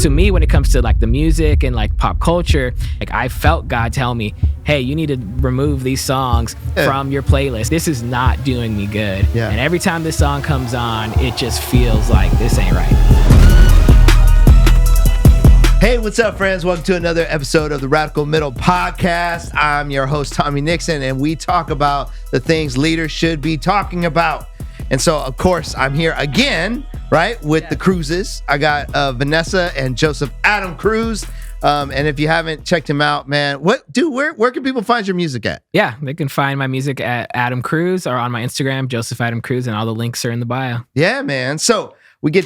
to me, when it comes to like the music and like pop culture, like I felt God tell me, hey, you need to remove these songs from your playlist. This is not doing me good. Yeah. And every time this song comes on, it just feels like this ain't right. Hey, what's up, friends? Welcome to another episode of the Radical Middle Podcast. I'm your host, Tommy Nixon, and we talk about the things leaders should be talking about. And so, of course, I'm here again, right, with the Cruzes. I got Vanessa and Joseph Adam Cruz. And if you haven't checked him out, man, where can people find your music at? Yeah, they can find my music at Adam Cruz or on my Instagram, Joseph Adam Cruz, and all the links are in the bio. Yeah, man. So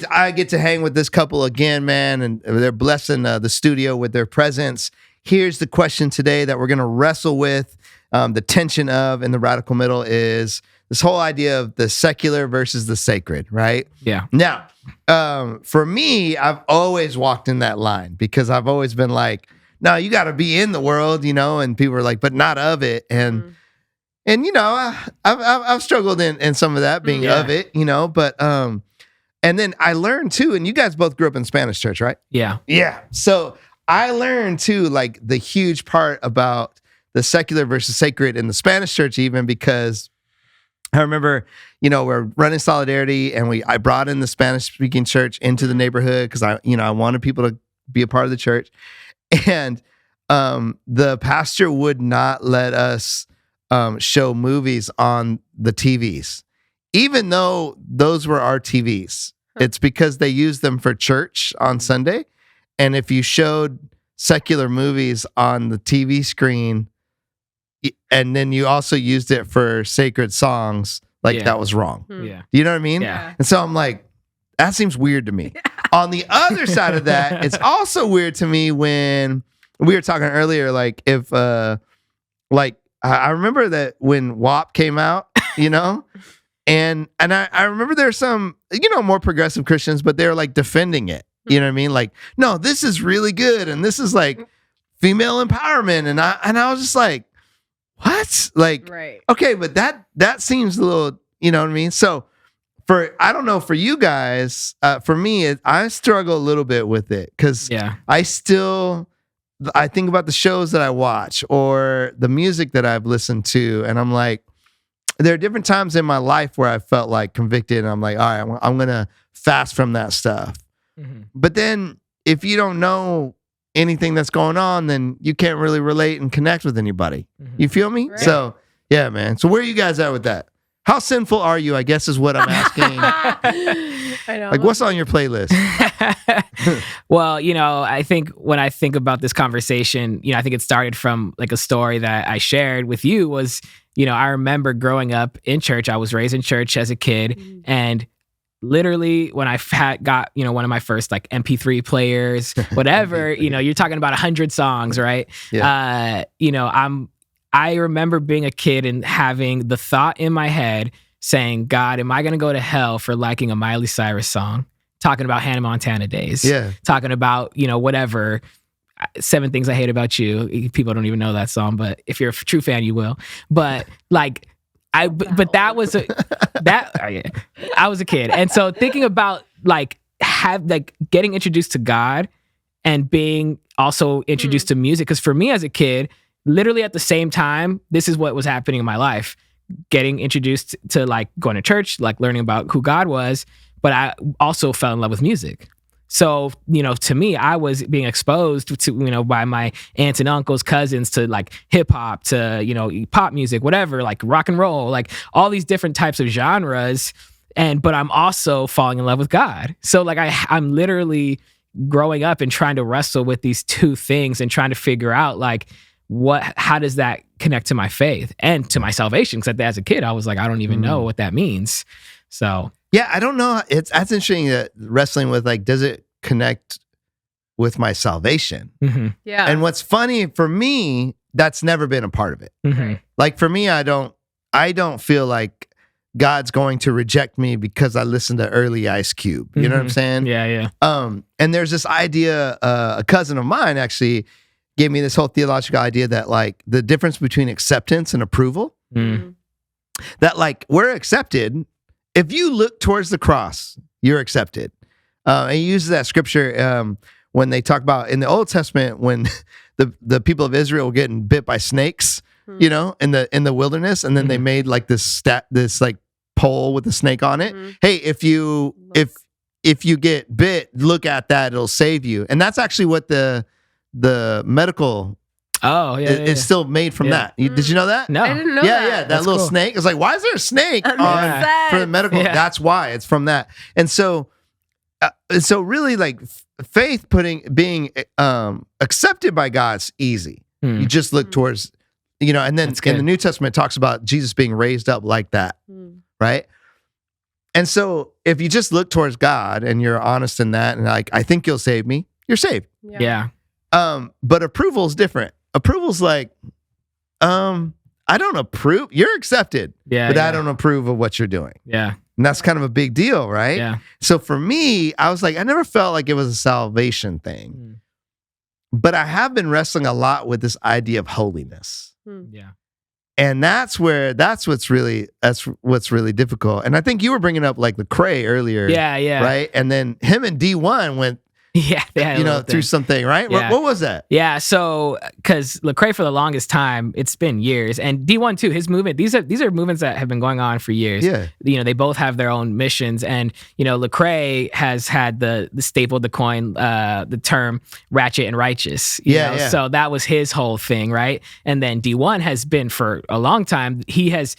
I get to hang with this couple again, man, and they're blessing the studio with their presence. Here's the question today that we're going to wrestle with. The tension of in the radical middle is this whole idea of the secular versus the sacred, right? Yeah. Now, for me, I've always walked in that line because I've always been like, no, you got to be in the world, you know, and people are like, but not of it. And you know, I've struggled in some of that being of it, you know, but and then I learned too, and you guys both grew up in Spanish church, right? Yeah. Yeah. So I learned too, like the huge part about the secular versus sacred in the Spanish church, even because I remember, you know, we're running solidarity and I brought in the Spanish speaking church into the neighborhood because I wanted people to be a part of the church. And the pastor would not let us show movies on the TVs, even though those were our TVs. It's because they used them for church on Sunday. And if you showed secular movies on the TV screen, and then you also used it for sacred songs, like that was wrong. Yeah. You know what I mean? Yeah. And so I'm like, that seems weird to me. On the other side of that, it's also weird to me when we were talking earlier, like if, like I remember that when WAP came out, you know, and I remember there's some, you know, more progressive Christians, but they're like defending it. You know what I mean? Like, no, this is really good, and this is like female empowerment, and I was just like, what? Like, right. Okay, but that seems a little, you know what I mean? So I don't know, for you guys, for me, I struggle a little bit with it because I think about the shows that I watch or the music that I've listened to, and I'm like, there are different times in my life where I felt like convicted, and I'm like, all right, I'm going to fast from that stuff. Mm-hmm. But then if you don't know anything that's going on, then you can't really relate and connect with anybody. Mm-hmm. You feel me? Right. So, yeah, man. So where are you guys at with that? How sinful are you, I guess is what I'm asking. I know. Like, what's on your playlist? Well, you know, I think when I think about this conversation, you know, I think it started from like a story that I shared with you was, you know, I remember growing up in church. I was raised in church as a kid, and literally when I got, you know, one of my first like MP3 players, whatever, you know, you're talking about 100 songs, right? Yeah. You know, I remember being a kid and having the thought in my head saying, God, am I going to go to hell for liking a Miley Cyrus song? Talking about Hannah Montana days. Yeah. Talking about, you know, whatever, 7 Things I Hate About You. People don't even know that song, but if you're a true fan, you will. But like, but that was I was a kid. And so thinking about like getting introduced to God and being also introduced to music. Because for me as a kid, literally at the same time, this is what was happening in my life. Getting introduced to like going to church, like learning about who God was, but I also fell in love with music. So, you know, to me, I was being exposed to, you know, by my aunts and uncles, cousins to like hip hop, to, you know, pop music, whatever, like rock and roll, like all these different types of genres. But I'm also falling in love with God. So like I'm literally growing up and trying to wrestle with these two things and trying to figure out like, how does that connect to my faith and to my salvation? Because as a kid, I was like, I don't even know what that means. So yeah, I don't know. That's interesting that wrestling with like, does it connect with my salvation? Mm-hmm. Yeah. And what's funny for me, that's never been a part of it. Mm-hmm. Like for me, I don't feel like God's going to reject me because I listened to early Ice Cube. You know what I'm saying? Yeah. And there's this idea, a cousin of mine actually gave me this whole theological idea that like the difference between acceptance and approval, that like we're accepted. If you look towards the cross, you're accepted. And he uses that scripture when they talk about in the Old Testament when the people of Israel were getting bit by snakes, you know, in the wilderness, and then they made like this like pole with a snake on it. Hey, if you get bit, look at that; it'll save you. And that's actually what the medical. Oh, yeah. It's still made from that. Did you know that? No. I didn't know Yeah, that. yeah. That little snake. It's like, why is there a snake on for the medical? Yeah. That's why it's from that. And so really, like faith being accepted by God's easy. You just look towards, you know, and then in the New Testament it talks about Jesus being raised up like that, right? And so if you just look towards God and you're honest in that, and like, I think you'll save me, you're saved. Yeah. But approval is different. Approval's like, I don't approve. You're accepted, but I don't approve of what you're doing. Yeah. And that's kind of a big deal, right? Yeah. So for me, I was like, I never felt like it was a salvation thing. But I have been wrestling a lot with this idea of holiness. Yeah. And that's what's really difficult. And I think you were bringing up like Lecrae earlier. Yeah. Right? And then him and D1 went through something, right? Yeah. What was that? Yeah, so because Lecrae for the longest time, it's been years, and D1 too. His movement, these are movements that have been going on for years. Yeah, you know, they both have their own missions, and you know, Lecrae has had the staple, the coin, the term "ratchet and righteous." You know? So that was his whole thing, right? And then D1 has been for a long time. His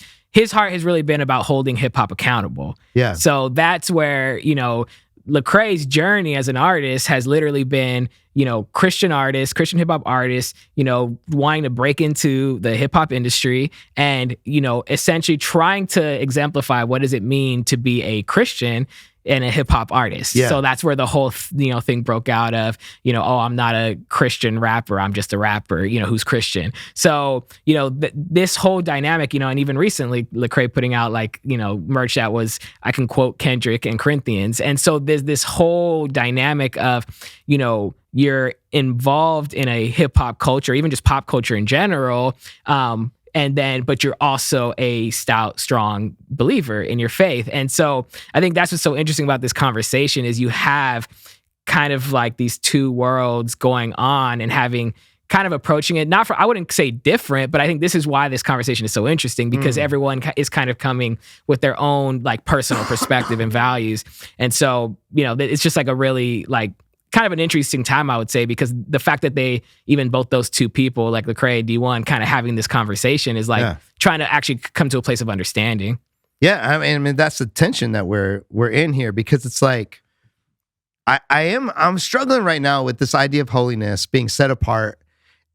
heart has really been about holding hip hop accountable. Yeah. So that's where, you know, Lecrae's journey as an artist has literally been, you know, Christian hip hop artist, you know, wanting to break into the hip hop industry and, you know, essentially trying to exemplify what does it mean to be a Christian and a hip hop artist. Yeah. So that's where the whole, thing broke out of, you know, oh, I'm not a Christian rapper. I'm just a rapper, you know, who's Christian. So, you know, this whole dynamic, you know, and even recently Lecrae putting out like, you know, merch that was, I can quote Kendrick and Corinthians. And so there's this whole dynamic of, you know, you're involved in a hip hop culture, even just pop culture in general. But you're also a stout, strong believer in your faith. And so I think that's what's so interesting about this conversation is you have kind of like these two worlds going on and having kind of approaching it, I wouldn't say different, but I think this is why this conversation is so interesting because everyone is kind of coming with their own like personal perspective and values. And so, you know, it's just like a really like, kind of an interesting time, I would say, because the fact that they, even both those two people, like Lecrae and D1, kind of having this conversation is like trying to actually come to a place of understanding. Yeah, I mean that's the tension that we're in here because it's like I'm struggling right now with this idea of holiness being set apart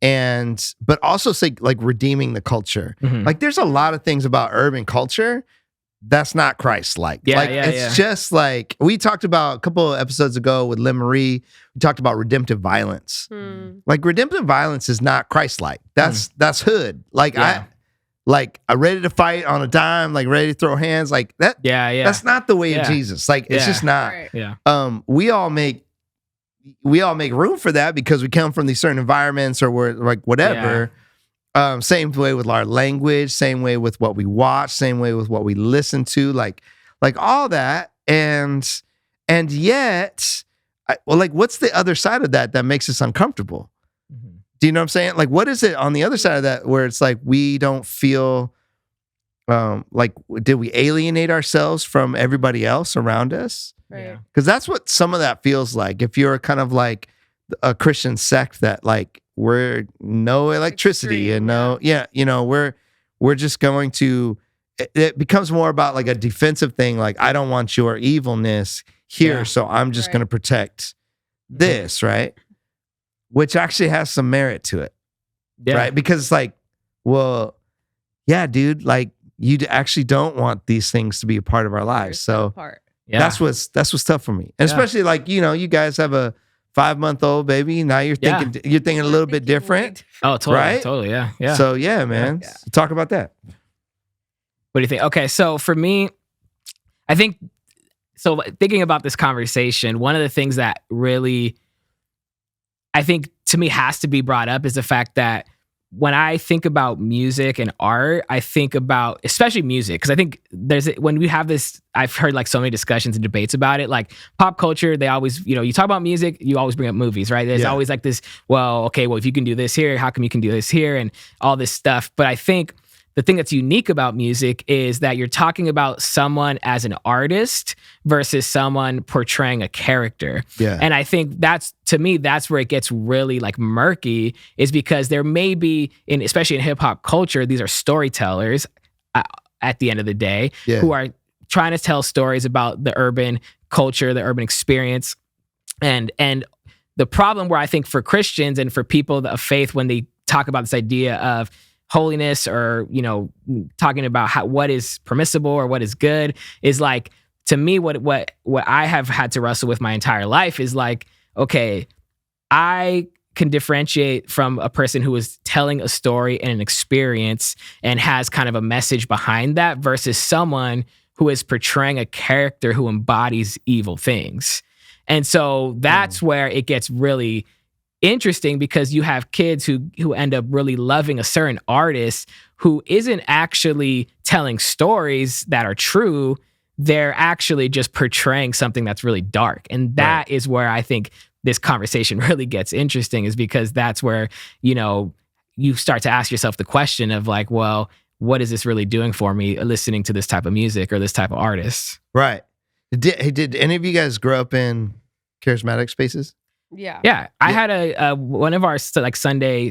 but also say like redeeming the culture. Like there's a lot of things about urban culture that's not Christ-like. It's just like we talked about a couple of episodes ago with Lynn Marie. We talked about redemptive violence. Like redemptive violence is not Christ-like. That's hood. Like I'm ready to fight on a dime, like ready to throw hands, like that. That's not the way of Jesus. Like it's just not. Right. We all make room for that because we come from these certain environments or we're like whatever. Same way with our language, same way with what we watch, same way with what we listen to, like all that. And yet, what's the other side of that makes us uncomfortable? Do you know what I'm saying? Like, what is it on the other side of that where it's like we don't feel like, did we alienate ourselves from everybody else around us? Right. Because that's what some of that feels like. If you're kind of like a Christian sect that like, we're no electricity and we're just going to, it becomes more about like a defensive thing. Like, I don't want your evilness here. So I'm just going to protect this. Right. Which actually has some merit to it. Right. Because it's like, well, yeah, dude, like you actually don't want these things to be a part of our lives. So that's what's tough for me. And especially like, you know, you guys have a 5-month-old baby. Now you're thinking a little bit different. Oh, totally. Right? Totally. Yeah. So yeah, man. Yeah. Talk about that. What do you think? Okay. So for me, I think, so thinking about this conversation, one of the things that really, I think to me has to be brought up is the fact that when I think about music and art, I think about especially music, because I think when we have this, I've heard like so many discussions and debates about it. Like pop culture, they always, you talk about music, you always bring up movies, right? There's always like this, well, if you can do this here, how come you can do this here, and all this stuff. But I think the thing that's unique about music is that you're talking about someone as an artist versus someone portraying a character. Yeah. And I think to me, that's where it gets really like murky, is because there may be, especially in hip hop culture, these are storytellers at the end of the day who are trying to tell stories about the urban culture, the urban experience. And the problem where I think for Christians and for people of faith, when they talk about this idea of holiness, or talking about what is permissible or what is good, is like, to me, what I have had to wrestle with my entire life is like, okay, I can differentiate from a person who is telling a story and an experience and has kind of a message behind that, versus someone who is portraying a character who embodies evil things. And so that's where it gets really interesting, because you have kids who end up really loving a certain artist who isn't actually telling stories that are true. They're actually just portraying something that's really dark. And that is where I think this conversation really gets interesting, is because that's where, you start to ask yourself the question of like, well, what is this really doing for me listening to this type of music or this type of artist? Right. Did any of you guys grow up in charismatic spaces? Yeah. I had a one of our like Sunday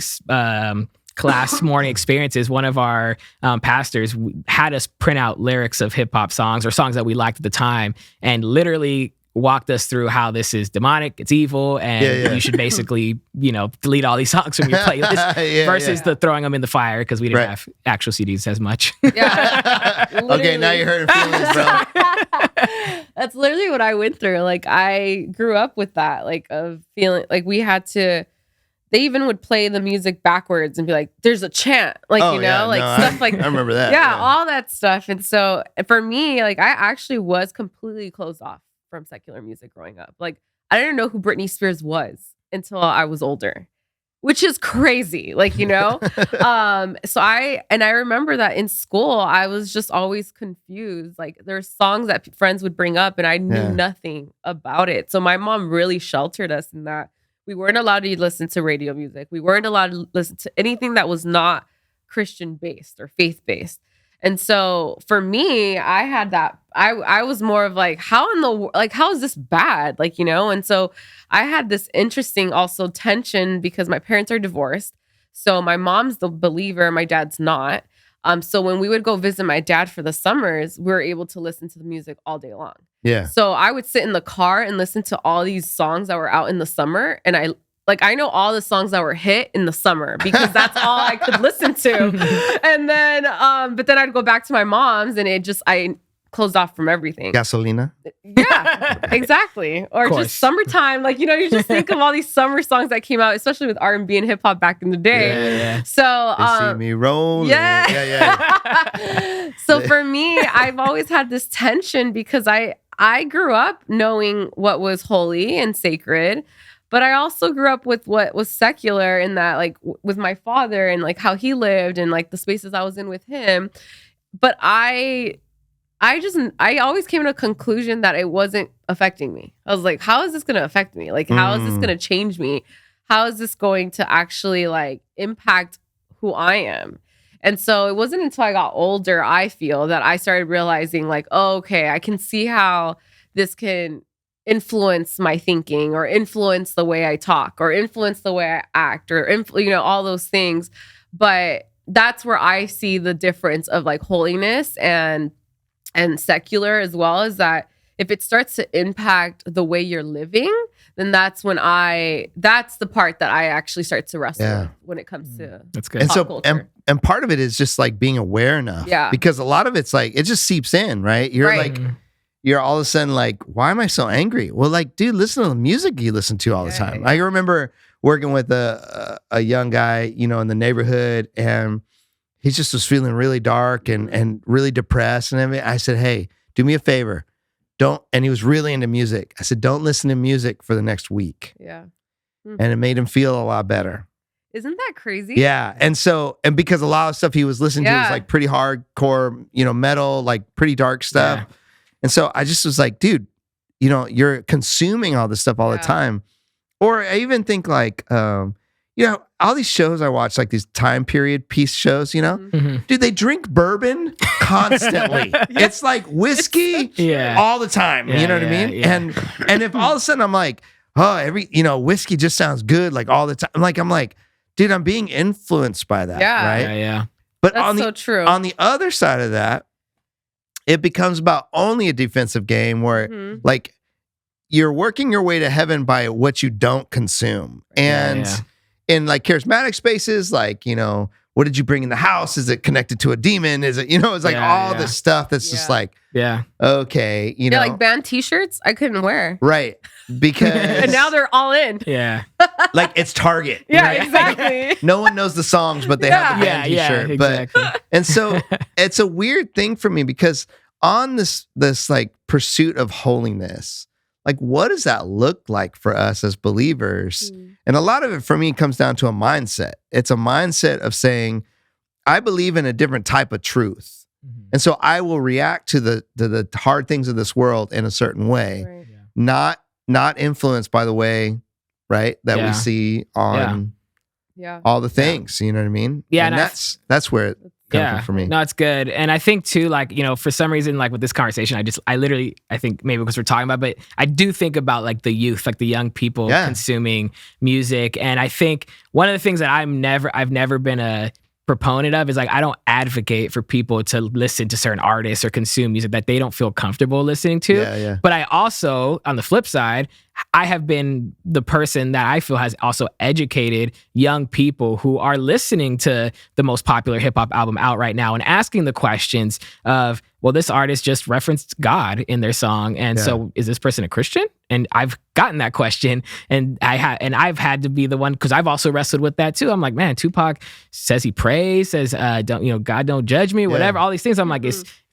class morning experiences. One of our pastors had us print out lyrics of hip hop songs or songs that we liked at the time, and literally walked us through how this is demonic, it's evil, and you should basically, delete all these songs from your playlist versus the throwing them in the fire, because we didn't have actual CDs as much. Okay, now you're hurting feelings, bro. That's literally what I went through. Like, I grew up with that, like, of feeling like we had to. They even would play the music backwards and be like, "There's a chant," like stuff like. I remember that. Yeah, all that stuff. And so for me, like, I actually was completely closed off from secular music growing up. Like, I didn't know who Britney Spears was until I was older, which is crazy. Like, so I remember that in school, I was just always confused. Like, there's songs that friends would bring up and I knew nothing about it. So my mom really sheltered us in that we weren't allowed to listen to radio music. We weren't allowed to listen to anything that was not Christian based or faith based. And so for me, I had that. I was more of like, how is this bad? Like, and so I had this interesting also tension, because my parents are divorced. So my mom's the believer, my dad's not. So when we would go visit my dad for the summers, we were able to listen to the music all day long. Yeah. So I would sit in the car and listen to all these songs that were out in the summer. And I know all the songs that were hit in the summer, because that's all I could listen to. And then, but then I'd go back to my mom's and I closed off from everything. Gasolina. Yeah, exactly. Or just summertime. Like, you just think of all these summer songs that came out, especially with R&B and hip hop back in the day. Yeah. So, they see me rolling. Yeah. So for me, I've always had this tension, because I grew up knowing what was holy and sacred. But I also grew up with what was secular, in that, like, with my father and like how he lived and like the spaces I was in with him. But I always came to a conclusion that it wasn't affecting me. I was like, how is this going to affect me? Like, how is this going to change me? How is this going to actually like impact who I am? And so it wasn't until I got older, I feel, that I started realizing like, oh, okay, I can see how this can influence my thinking, or influence the way I talk, or influence the way I act, or all those things. But that's where I see the difference of like holiness and secular, as well, as that if it starts to impact the way you're living, then that's the part that I actually start to wrestle with when it comes to that's good. And so culture. and part of it is just like being aware enough. Yeah. Because a lot of it's like it just seeps in, right? You're like, you're all of a sudden like, why am I so angry? Well, like, dude, listen to the music you listen to all the time. I remember working with a young guy, in the neighborhood, and he just was feeling really dark and really depressed and everything. I said, hey, do me a favor. And he was really into music. I said, don't listen to music for the next week. Yeah. And it made him feel a lot better. Isn't that crazy? Yeah. And because a lot of stuff he was listening to was like pretty hardcore, metal, like pretty dark stuff. Yeah. And so I just was like, dude, you're consuming all this stuff all the time. Or I even think like, all these shows I watch, like these time period piece shows, dude, they drink bourbon constantly. It's like whiskey all the time. You know what I mean? Yeah. And if all of a sudden I'm like, oh, whiskey just sounds good like all the time. I'm like, dude, I'm being influenced by that. Yeah. Right. Yeah. But That's so true. On the other side of that, it becomes about only a defensive game where like you're working your way to heaven by what you don't consume. And in like charismatic spaces, like, what did you bring in the house? Is it connected to a demon? Is it, it's like all this stuff that's just like, okay, like band t-shirts I couldn't wear. Right. Because and now they're all in. Yeah. Like it's Target. Yeah, right? exactly. No one knows the songs, but they have the band t-shirt. Exactly. And so it's a weird thing for me because on this like pursuit of holiness, like what does that look like for us as believers? And a lot of it for me comes down to a mindset. It's a mindset of saying, I believe in a different type of truth. And so I will react to the hard things of this world in a certain way, not influenced by the way, right, that we see on all the things. You know what I mean? Yeah, and that's where it comes from for me. No, it's good. And I think too, like, for some reason, like with this conversation, I think maybe because we're talking about, but I do think about like the youth, like the young people consuming music. And I think one of the things that I've never been a proponent of is like, I don't advocate for people to listen to certain artists or consume music that they don't feel comfortable listening to. But I also, on the flip side, I have been the person that I feel has also educated young people who are listening to the most popular hip hop album out right now and asking the questions of, well, this artist just referenced God in their song. And so is this person a Christian? And I've gotten that question and I've had to be the one, because I've also wrestled with that too. I'm like, man, Tupac says he prays, says, God don't judge me, whatever, all these things. I'm like,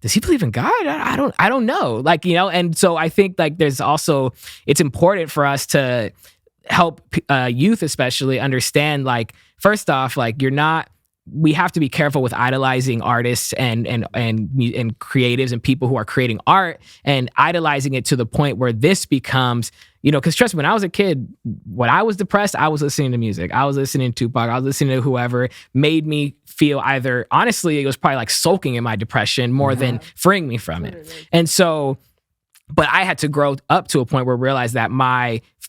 does he believe in God? I don't know. Like, and so I think like there's also, it's important for us to help youth especially understand, like, first off, like we have to be careful with idolizing artists and creatives and people who are creating art and idolizing it to the point where this becomes, because trust me, when I was a kid, when I was depressed, I was listening to music. I was listening to Tupac. I was listening to whoever made me feel either, honestly, it was probably like soaking in my depression more than freeing me from it. And so, but I had to grow up to a point where I realized that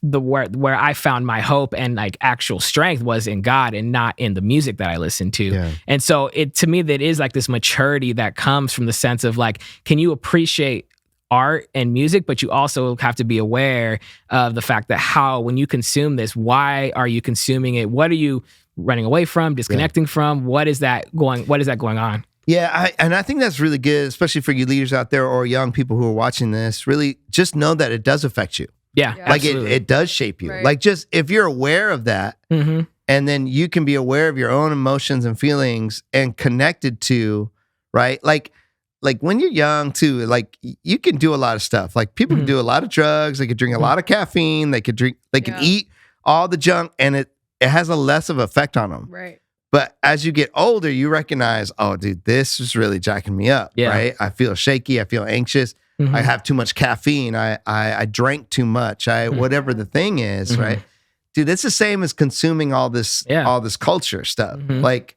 where I found my hope and like actual strength was in God and not in the music that I listened to. Yeah. And so to me, that is like this maturity that comes from the sense of like, can you appreciate art and music, but you also have to be aware of the fact that when you consume this, why are you consuming it? What are you running away from, disconnecting from? What is that going on? Yeah, I think that's really good, especially for you leaders out there or young people who are watching this. Really, just know that it does affect you. Yeah, like it does shape you. Right. Like just if you're aware of that, and then you can be aware of your own emotions and feelings and connected to, right? Like when you're young too, like you can do a lot of stuff. Like people can do a lot of drugs. They could drink a lot of caffeine. They can eat all the junk, and it has a less of effect on them. Right. But as you get older, you recognize, oh, dude, this is really jacking me up, right? I feel shaky. I feel anxious. I have too much caffeine. I drank too much. Whatever the thing is, right? Dude, it's the same as consuming all this culture stuff. Like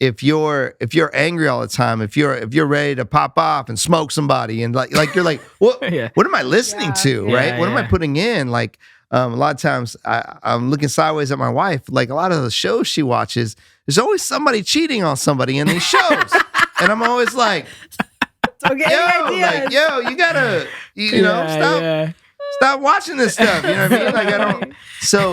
if you're angry all the time, if you're ready to pop off and smoke somebody, and like you're like, what am I listening to, right? What am I putting in? Like a lot of times I'm looking sideways at my wife. Like a lot of the shows she watches, there's always somebody cheating on somebody in these shows. And I'm always like, you gotta, stop watching this stuff. You know what I mean? Like I don't, so,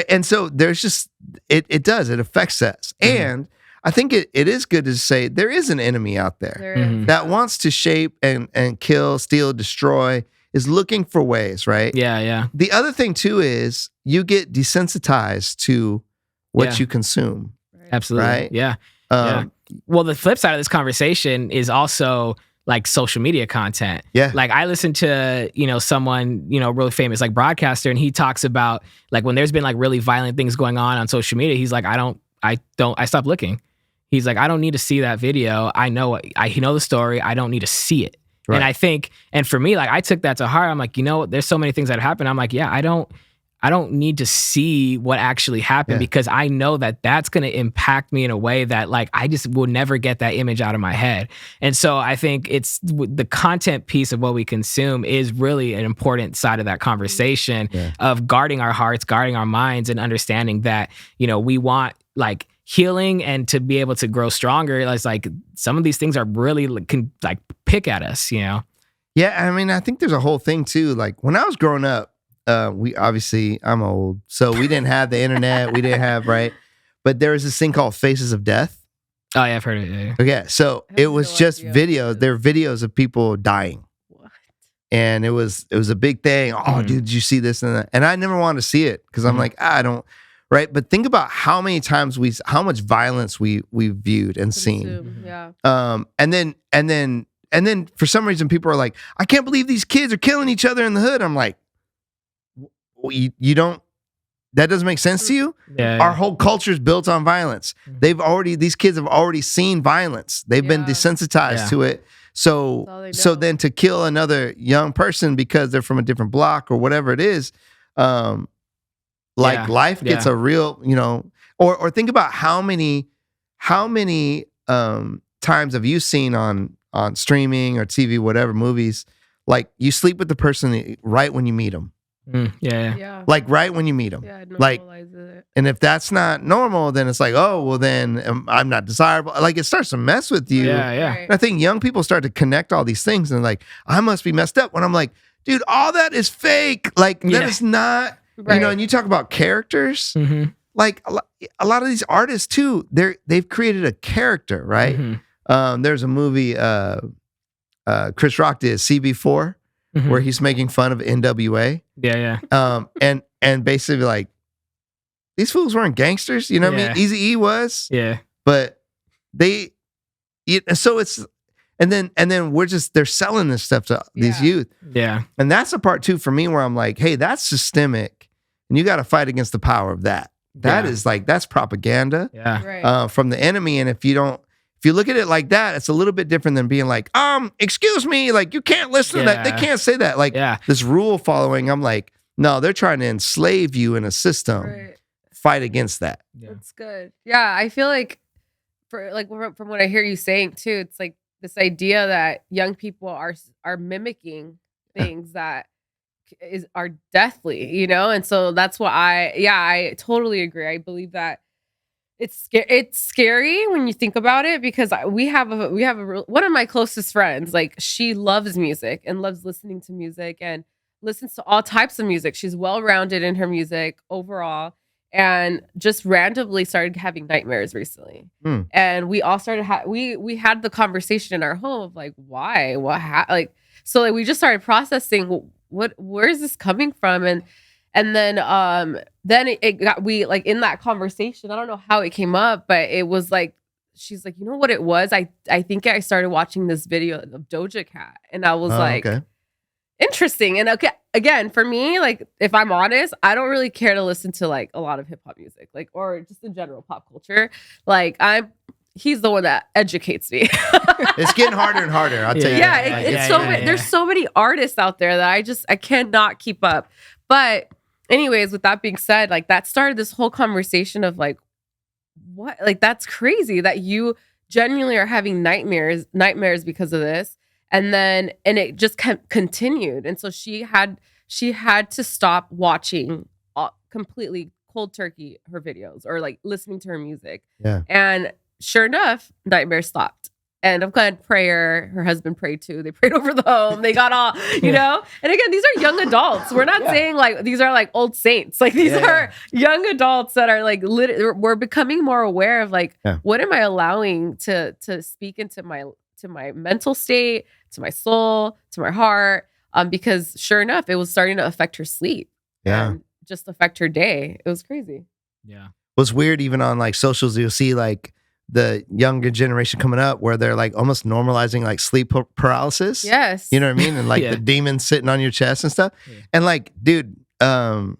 and so there's just, it affects us. And I think it is good to say there is an enemy out there that wants to shape and kill, steal, destroy, is looking for ways, right? Yeah. The other thing too is you get desensitized to what you consume. Absolutely. Right? Yeah. Well, the flip side of this conversation is also like social media content. Yeah. Like I listen to, someone, really famous, like broadcaster, and he talks about like when there's been like really violent things going on social media, he's like, I stopped looking. He's like, I don't need to see that video. I know the story. I don't need to see it. Right. And I think, and for me, like I took that to heart. I'm like, there's so many things that happen. I'm like, yeah, I don't need to see what actually happened because I know that that's going to impact me in a way that like I just will never get that image out of my head. And so I think it's the content piece of what we consume is really an important side of that conversation of guarding our hearts, guarding our minds, and understanding that, we want like healing and to be able to grow stronger. It's like some of these things are really can like pick at us, Yeah, I mean, I think there's a whole thing too. Like when I was growing up, I'm old, so we didn't have the internet. We didn't have, right? But there was this thing called Faces of Death. Oh yeah, I've heard it. Yeah. Okay, so it was just videos. There were videos of people dying. What? And it was a big thing. Oh, dude, did you see this and that? And I never wanted to see it because I'm like, I don't. Right, but think about how many times how much violence we viewed and seen. Yeah. And then for some reason people are like, I can't believe these kids are killing each other in the hood. I'm like, you don't. That doesn't make sense to you. Yeah. Our whole culture is built on violence. These kids have already seen violence. They've been desensitized to it. So then to kill another young person because they're from a different block or whatever it is, life gets a real, or think about how many times have you seen on streaming or TV, whatever, movies, like you sleep with the person right when you meet them. Yeah. Like right when you meet them. Yeah, like, normalize it. and if that's not normal, then it's like, oh, well then I'm not desirable. Like it starts to mess with you. Yeah. Right. And I think young people start to connect all these things and they're like, I must be messed up. When I'm like, dude, all that is fake. Like that is not, and you talk about characters, like a lot of these artists too, they've created a character, right? There's a movie Chris Rock did, CB4, where he's making fun of NWA. Yeah. And basically like, these fools weren't gangsters, you know what I mean? Eazy-E was. Yeah. But so it's, and then they're selling this stuff to these youth. Yeah. And that's the part too for me where I'm like, hey, that's systemic and you got to fight against the power of that. That is like, that's propaganda from the enemy. And if you look at it like that, it's a little bit different than being like, excuse me, like you can't listen to that. They can't say that. Like this rule following, I'm like, no, they're trying to enslave you in a system. Right. Fight against that. That's good. Yeah, I feel like from what I hear you saying too, it's like this idea that young people are mimicking things that are deathly, and so that's what I totally agree. I believe that it's scary when you think about it because we have one of my closest friends, like she loves music and loves listening to music and listens to all types of music. She's well-rounded in her music overall. And just randomly started having nightmares recently. And we all started we had the conversation in our home of like, why, so we just started processing where is this coming from? And then it got, we like in that conversation, I don't know how it came up, but it was like, she's like, you know what it was? I think I started watching this video of Doja Cat and I was interesting. And okay, again, for me, like if I'm honest, I don't really care to listen to like a lot of hip hop music, like or just in general pop culture. Like he's the one that educates me. It's getting harder and harder. I'll tell you. Yeah, there's so many artists out there that I cannot keep up. But anyways, with that being said, like that started this whole conversation of like, what? Like that's crazy that you genuinely are having nightmares because of this. And it just continued. And so she had to stop watching completely cold turkey her videos or like listening to her music. Yeah. And sure enough, nightmares stopped. And I'm glad her husband prayed too. They prayed over the home. They got all, know? And again, these are young adults. We're not saying like these are like old saints. Like these are young adults that are like, we're becoming more aware of like, what am I allowing to speak into my mental state, to my soul, to my heart? Because sure enough, it was starting to affect her sleep. And just affect her day. It was crazy. Yeah. What's weird, even on like socials, you'll see like the younger generation coming up where they're like almost normalizing like sleep paralysis. Yes. You know what I mean? And like Yeah. the demons sitting on your chest and stuff. Yeah. And like, dude, that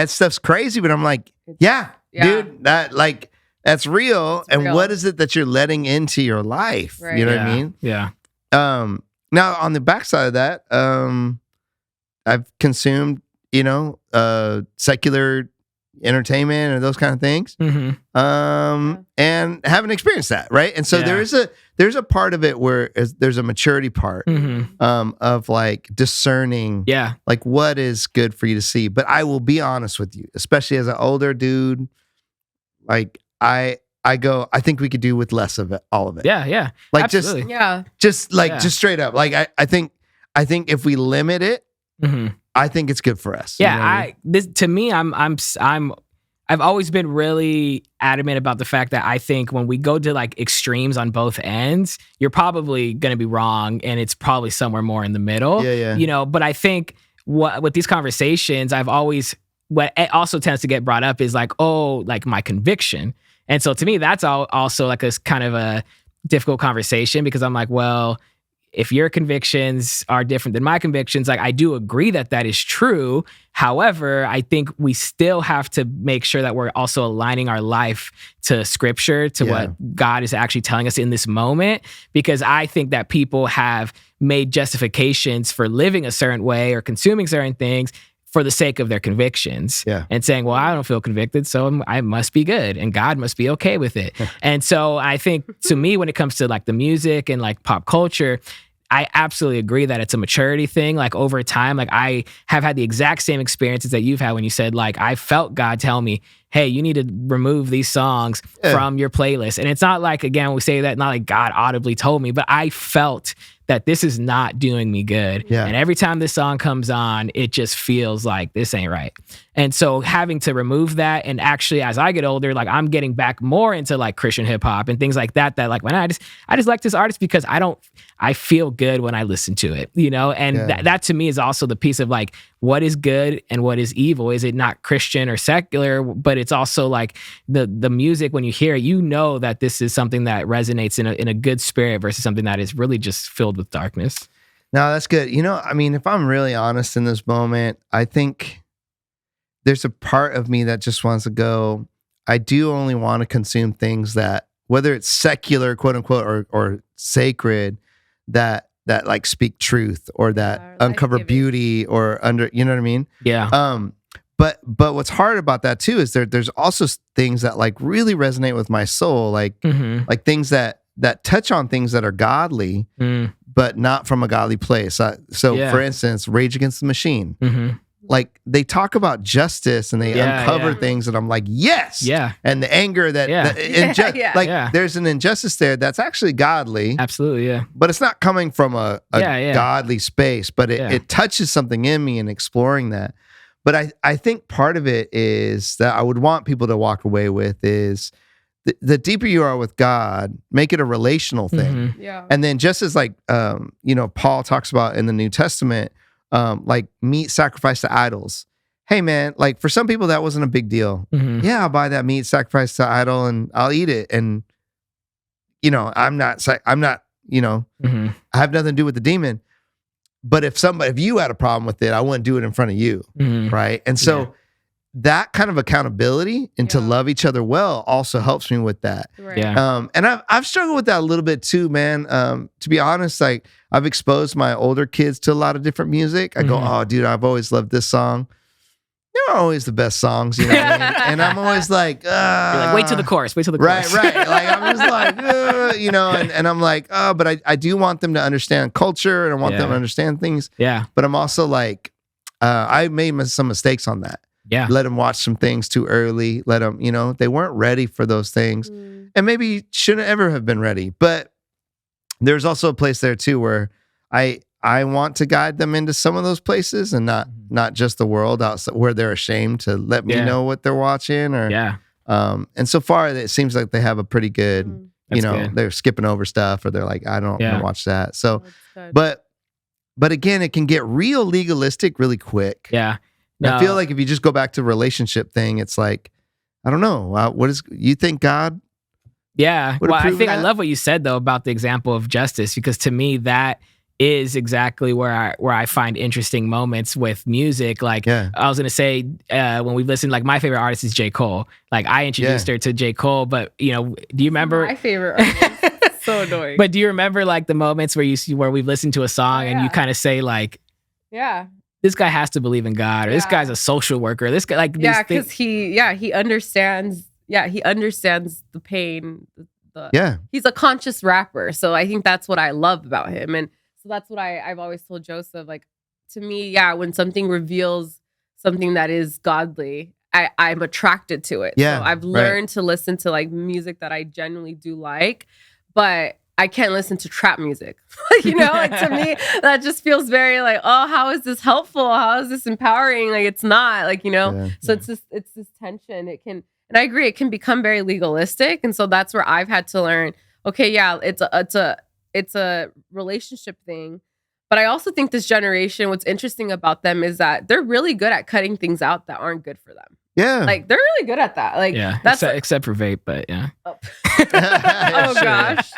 stuff's crazy, but I'm like, yeah. Dude, that's real. It's and real. what is it that you're letting into your life? Right. You know what Yeah. I mean? Yeah. Now on the backside of that, I've consumed, secular entertainment or those kind of things. Mm-hmm. And haven't experienced that, right? And so Yeah. there's a part of it where there's a maturity part Mm-hmm. of like discerning Yeah. like what is good for you to see. But I will be honest with you, especially as an older dude, like I think we could do with less of it, all of it. Yeah. Yeah. Like Absolutely. Yeah. just Yeah. straight up. Like I think if we limit it, Mm-hmm. I think it's good for us. You Yeah, know what I mean? this to me, I've always been really adamant about the fact that I think when we go to like extremes on both ends, you're probably going to be wrong, and it's probably somewhere more in the middle. Yeah. But I think with these conversations, what it also tends to get brought up is like, oh, like my conviction, and so to me, that's also like a kind of a difficult conversation because I'm like, well, if your convictions are different than my convictions, like I do agree that is true. However, I think we still have to make sure that we're also aligning our life to scripture, to what God is actually telling us in this moment, because I think that people have made justifications for living a certain way or consuming certain things for the sake of their convictions, and saying, well, I don't feel convicted, so I must be good and God must be okay with it. And so I think to me, when it comes to like the music and like pop culture, I absolutely agree that it's a maturity thing. Like over time, like I have had the exact same experiences that you've had when you said like, I felt God tell me, hey, you need to remove these songs from your playlist. And it's not like, again, when we say that, not like God audibly told me, but I felt that this is not doing me good. Yeah. And every time this song comes on, it just feels like this ain't right. And so having to remove that, and actually as I get older, like I'm getting back more into like Christian hip hop and things like that like when I just like this artist because I feel good when I listen to it, and that to me is also the piece of like, what is good and what is evil? Is it not Christian or secular? But it's also like the music, when you hear it, that this is something that resonates in a good spirit versus something that is really just filled with darkness. No, that's good. I mean, if I'm really honest in this moment, I think there's a part of me that just wants to go, I do only want to consume things that, whether it's secular, quote unquote, or sacred, that like speak truth or that uncover beauty or you know what I mean? Yeah. But what's hard about that too is there's also things that like really resonate with my soul, like like things that touch on things that are godly, but not from a godly place. For instance, Rage Against the Machine. Like they talk about justice and they uncover things that I'm like, yes. Yeah. And the anger there's an injustice there that's actually godly. Absolutely. Yeah. But it's not coming from a godly space, but it touches something in me in exploring that. But I think part of it is that I would want people to walk away with is the deeper you are with God, make it a relational thing. Yeah. And then just as like, Paul talks about in the New Testament, like meat sacrificed to idols. Hey man, like for some people that wasn't a big deal. Yeah, I'll buy that meat sacrificed to idol and I'll eat it. And I'm not, I have nothing to do with the demon. But if you had a problem with it, I wouldn't do it in front of you. Right. And so that kind of accountability and to love each other well also helps me with that. Right. Yeah. And I've struggled with that a little bit too, man. To be honest, like I've exposed my older kids to a lot of different music. I go, oh, dude, I've always loved this song. They're always the best songs, you know what I mean? And I'm always like, You're like, wait till the chorus. Right. Like I'm just like, and I'm like, but I do want them to understand culture and I want them to understand things. Yeah. But I'm also like, I made some mistakes on that. Yeah. Let them watch some things too early. Let them, they weren't ready for those things and maybe shouldn't ever have been ready. But there's also a place there too where I want to guide them into some of those places and not just the world outside where they're ashamed to let me know what they're watching or and so far it seems like they have a pretty good, good. They're skipping over stuff or they're like, I don't want to watch that. So, but again, it can get real legalistic really quick. Yeah. No. I feel like if you just go back to relationship thing, it's like, I don't know. You think God Yeah. would Well, I approve of think I that. love what you said though about the example of justice, because to me that is exactly where I find interesting moments with music. Like Yeah. I was gonna say, when we listened, like my favorite artist is J. Cole. Like I introduced her to J. Cole, but do you remember My favorite artist. So annoying. But do you remember like the moments where we've listened to a song and you kind of say like, yeah, this guy has to believe in God, or this guy's a social worker. This guy, like, because he understands. Yeah, he understands the pain. He's a conscious rapper, so I think that's what I love about him, and so that's what I've always told Joseph. Like, to me, when something reveals something that is godly, I'm attracted to it. Yeah, so I've learned to listen to like music that I genuinely do like, but I can't listen to trap music. Like to me, that just feels very like, oh, how is this helpful? How is this empowering? Like, it's not like, so it's this tension. It can, and I agree, it can become very legalistic. And so that's where I've had to learn, okay, yeah, it's a relationship thing. But I also think this generation, what's interesting about them is that they're really good at cutting things out that aren't good for them. Yeah. Like, they're really good at that. Like, that's except for vape, but yeah. Oh, oh gosh.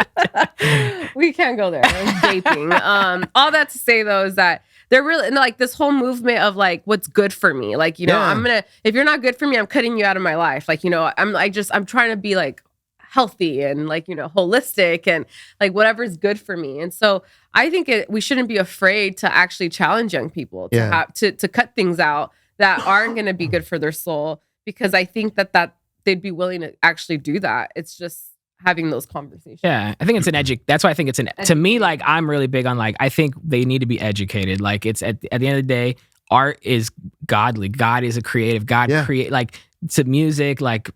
We can't go there. Vaping. All that to say though is that they're really like this whole movement of like what's good for me. Like, if you're not good for me, I'm cutting you out of my life. Like, I'm trying to be like healthy and like, holistic and like whatever's good for me. And so I think we shouldn't be afraid to actually challenge young people to cut things out that aren't going to be good for their soul, because I think that they'd be willing to actually do that. It's just having those conversations. Yeah, I think it's that's why I think it's to me, like, I'm really big on, like, I think they need to be educated. Like, it's at the end of the day, art is godly. God is a creative. God create, like, to music, like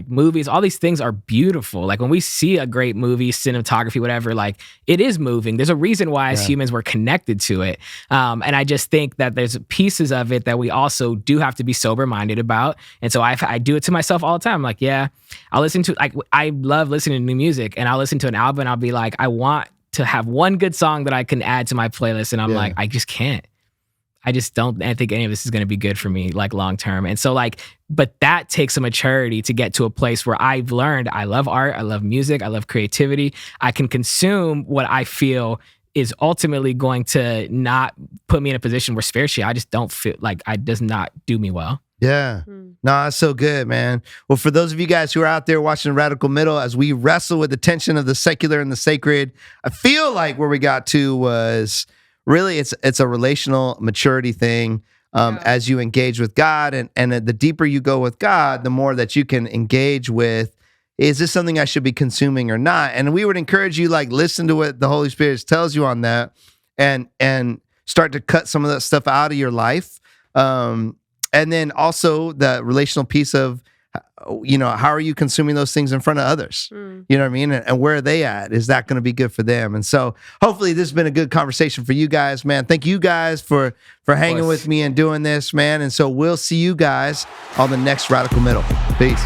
movies, all these things are beautiful. Like when we see a great movie, cinematography, whatever, like it is moving. There's a reason why as humans we're connected to it. And I just think that there's pieces of it that we also do have to be sober minded about. And so I do it to myself all the time. I'm like, I'll listen to, like, I love listening to new music, and I'll listen to an album and I'll be like, I want to have one good song that I can add to my playlist. And I'm like, I just can't. I think any of this is going to be good for me, like, long term. And so, like, but that takes a maturity to get to a place where I've learned I love art, I love music, I love creativity. I can consume what I feel is ultimately going to not put me in a position where spiritually I just don't feel like it does not do me well. Yeah. No, that's so good, man. Well, for those of you guys who are out there watching Radical Middle, as we wrestle with the tension of the secular and the sacred, I feel like where we got to was really it's a relational maturity thing. As you engage with God, and the deeper you go with God, the more that you can engage with, is this something I should be consuming or not? And we would encourage you, like, listen to what the Holy Spirit tells you on that, and start to cut some of that stuff out of your life. And then also the relational piece of, how are you consuming those things in front of others? You know what I mean? And where are they at? Is that going to be good for them? And so hopefully this has been a good conversation for you guys, man. Thank you guys for hanging with me and doing this, man. And so we'll see you guys on the next Radical Middle. Peace.